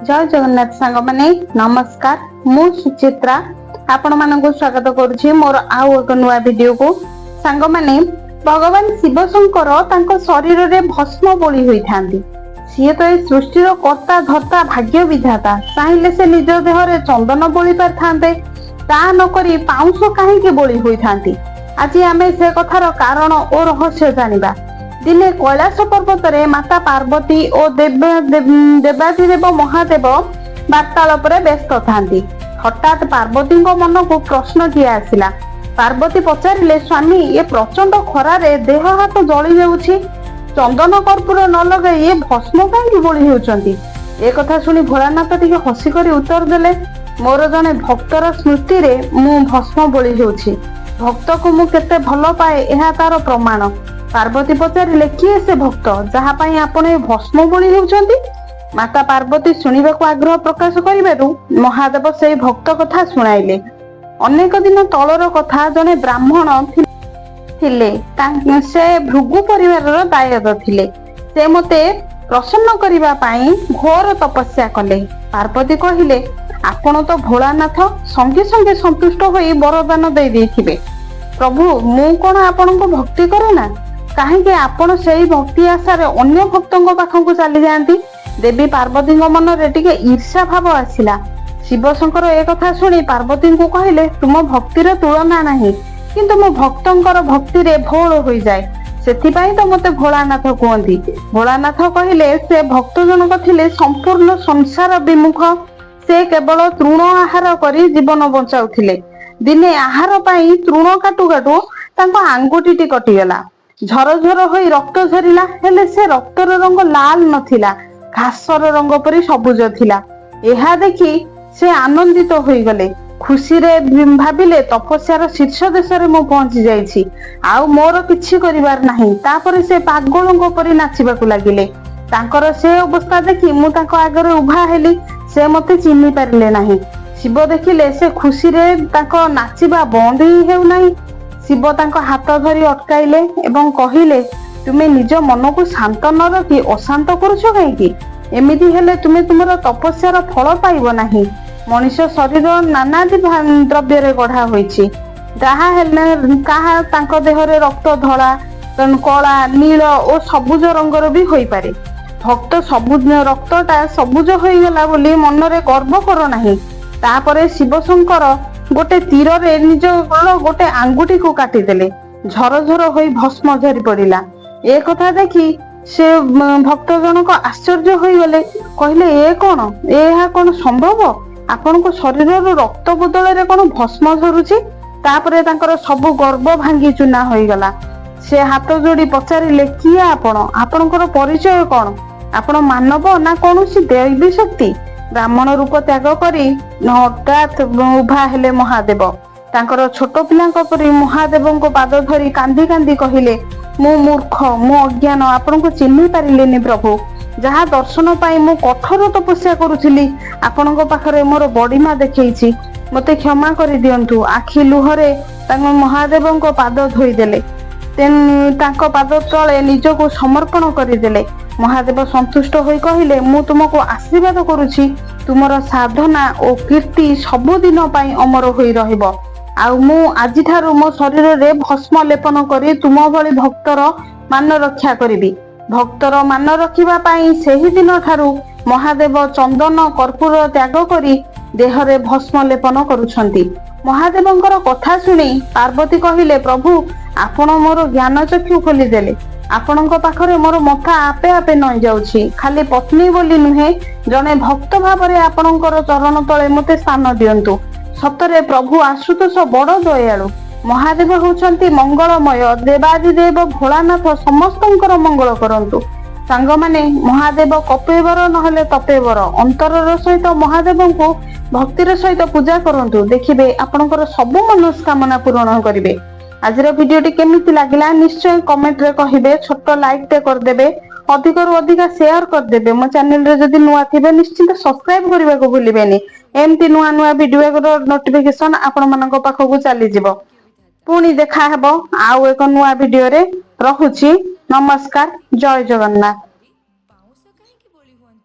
जय जगन्नाथ सांग माने नमस्कार मु सुचित्रा आपण मानक स्वागत करुछि मोर आउ एक नुआ वीडियो को सांग माने भगवान शिव शंकर तांको शरीर रे भस्म बोली होई थांदी सीए तो ए सृष्टि रो कर्ता धर्ता भाग्य विधाता चाहिले से निज देह रे चंदन बोली पार थांते ता न करी पाउंस काहे के बोली होई थांती आज आमे से कथार कारण और रहस्य जानिबा दिने कैलाश पर्वत रे माता पार्वती और देवाधिदेव महादेव वार्तालाप व्यस्त थांती हठात पार्वती मन को प्रश्न किए आसिला पार्वती पचारिले स्वामी ये प्रचंड खरा रे देह हाथ जली जाउछि चंदन कर्पूर न लगे ये भस्म कहीं बोली होउचंती ए कथा सुनी भोलानाथ टिके हसी करी उत्तर देले मोर जने भक्तर स्मृति रे मु भस्म बोली होउछि भक्त को मु केते भलो पाए एहा तार प्रमाण पार्वती पचारिले किए से भक्त जहाँ पाई आपण भस्म बोली होउचंती माता पार्वती सुनिबाकू आग्रह प्रकाश करिबारु महादेव से भक्त कथा सुनाइले अनेक दिन तलर कथा जने ब्राह्मण थिले से भृगु परिवार दायद थिले से मते प्रसन्न करिबा पाई घोर तपस्या कले पार्वती कहिले आपण तो भोलानाथ संगे संगे संतुष्ट होई वरदान दे देथिबे प्रभु मु कोन आपण को भक्ति करे ना कहीं आपण से भक्ति आशा रे अन्य भक्तों पाखक चली जाती देवी पार्वती मन रे टिके ईर्ष्या भाव आसिला शिव शंकर एक कथा सुनी पार्वती को कहले तुम भक्तिर तुलना नहीं किंतु मो भक्तंकर भक्ति रे भोल हो जाए सेथिपाई तो मते भोलानाथ कहती भोलानाथ कहले से भक्त जनक थिले संपूर्ण संसार विमुख से केवल तृण आहार करी जीवन बचाउथिले दिने आहार पाई तृण काटू काटू तांको आंगुठी कटिगला झरझर होई रक्त झरिला हेले से रक्तर रंग लाल नथिला घासर रंग परी सबुज थिला एहा देखि से आनंदित होई गले खुशी रे भाबिले तपस्यार शीर्ष देश रे मो पहुंची जाईछि आउ मोर किछि करिवार नाही तापर से पागलंग परी नाचिबाकू लागिले तांकर से अवस्था देखि मु तांको आगरे उभा हेली से मते चिन्हि पारिले नाही शिव देखिले से खुशी रे तांको नाचिबा बंद ही हेउ नाही शिव तांको हाथ धरी अटकाइले एवं कहिले तुमे निज मन को शांत न रखी अशांत करूछ कहीं एमिति हेले तुमे तुमर तपस्यार फल पाइब नाही मनुष्य शरीर नाना द्रव्य रे गढ़ा होईछि जहा हेले काहा तांको देह रे रक्त धला कला नील और सबुज रंगर भी होई पारे भक्त सबुज रक्तटा सबुज होई गला बोली मन रे गर्व कर नाही तापरे शिव शंकर गोटे तीर रे निज गोटे आंगुठी को काटिदेले झरझर होई भस्म झरी पड़िला ए कथा देखी से भक्त जनक आश्चर्य होई गले कहले ए कौन संभव आपण को शरीर रक्त बदल रे कौन भस्म झरुची तापरे तांकर सब गर्व भांगी चुना होई गला से हाथ जोड़ी पचारिले किए आपणकर परिचय कौन आपण मानव ना कौनसी दैवी शक्ति ब्राह्मण रूप त्याग करी हठात उभा हेले महादेव तांकर छोट पिला परी महादेव को पाद धरी कांदी कांदी कहले मु मूर्ख मु अज्ञान आपण को चिन्हि पारिलेनी प्रभु जहाँ दर्शन पाई मु कठोर तपस्या करुथिली आपण को पाखरे मोर बड़ीमा देखैछि मते क्षमा करि दियंतु आखि लुहरे तांग महादेव को पाद धोई देले तांको पाद तले निजको समर्पण करिदेले महादेव संतुष्ट होई कहिले मु तुमको आशीर्वाद करुछि तुमर साधना और कीर्ति सबुदिन पाई अमर होई रहिबो आउ मु आजि थारु मो शरीर रे भस्म लेपन करी तुम भली भक्तर मान रक्षा करिबी भक्तर मान रखिबा पाई सेही दिन थारु महादेव चंदन कर्पूर त्याग करी देह रे भस्म लेपन करुछंती महादेवंकर कथा सुनी पार्वती कहिले प्रभु आपण मोर ज्ञान चक्षु खोली देले आपणक पाखरे मोर मथा आपे आपे नई जाउछि खाली पत्नी बोली नुहे जने भक्त भाव रे आपणकर चरण तले मते स्थान दियंतु सतरे प्रभु आशुतोष बड़ दयालु महादेव होउछंती मंगलमय देवादिदेव भोलानाथ समस्तंकर मंगल करंतु सांग माने महादेव कपेवर नहले तपेवर अंतरर सहित महादेव को भक्तिर सहित पूजा करंतु देखिबे आपणकर सब मनस्कामना पूर्ण करिवे आज भिडियोटी केमिति लागिला निश्चय कमेंट रे कहिबे छोट लाइक टे कर देबे अधिक रु अधिक शेयर कर देबे मो चैनल रे जदि नुआ थिबे निश्चित सब्सक्राइब करबा को भूलिबेनी एमती नुआ नुआ वीडियो रो नोटिफिकेशन आपण मानक पाखकू चली जिवो पुणी देखा हेबो आउ एक नुआ वीडियो रे रहुची नमस्कार जय जगन्नाथ।